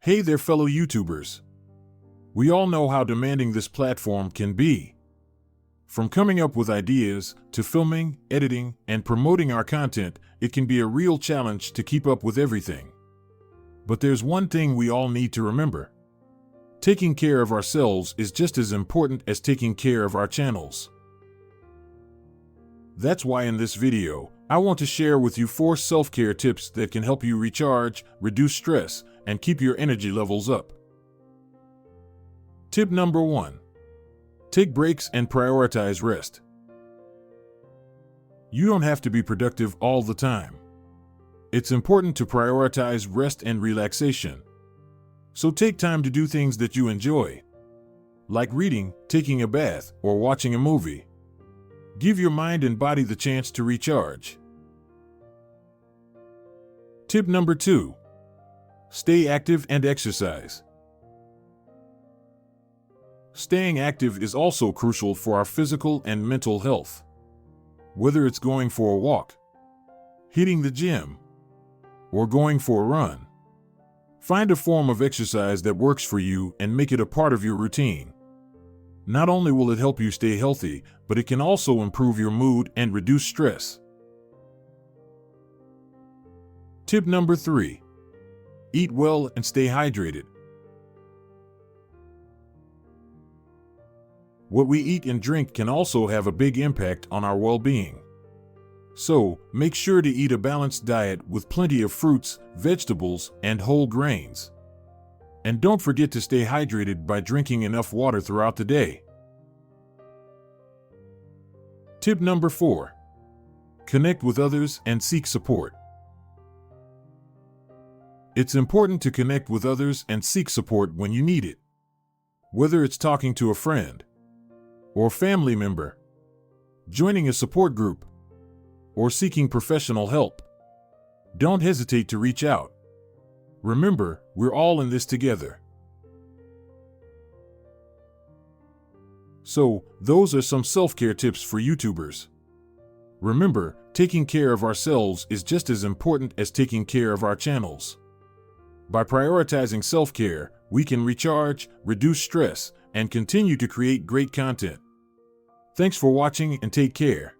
Hey there, fellow YouTubers. We all know how demanding this platform can be. From coming up with ideas, to filming, editing, and promoting our content, it can be a real challenge to keep up with everything. But there's one thing we all need to remember. Taking care of ourselves is just as important as taking care of our channels. That's why in this video, I want to share with you 4 self-care tips that can help you recharge, reduce stress, and keep your energy levels up. Tip number 1. Take breaks and prioritize rest. You don't have to be productive all the time. It's important to prioritize rest and relaxation. So take time to do things that you enjoy, like reading, taking a bath, or watching a movie. Give your mind and body the chance to recharge. Tip number 2. Stay active and exercise. Staying active is also crucial for our physical and mental health. Whether it's going for a walk, hitting the gym, or going for a run, find a form of exercise that works for you and make it a part of your routine. Not only will it help you stay healthy, but it can also improve your mood and reduce stress. Tip number 3. Eat well and stay hydrated. What we eat and drink can also have a big impact on our well-being. So, make sure to eat a balanced diet with plenty of fruits, vegetables, and whole grains. And don't forget to stay hydrated by drinking enough water throughout the day. Tip number 4. Connect with others and seek support. It's important to connect with others and seek support when you need it. Whether it's talking to a friend or family member, joining a support group, or seeking professional help, don't hesitate to reach out. Remember, we're all in this together. So, those are some self-care tips for YouTubers. Remember, taking care of ourselves is just as important as taking care of our channels. By prioritizing self-care, we can recharge, reduce stress, and continue to create great content. Thanks for watching and take care.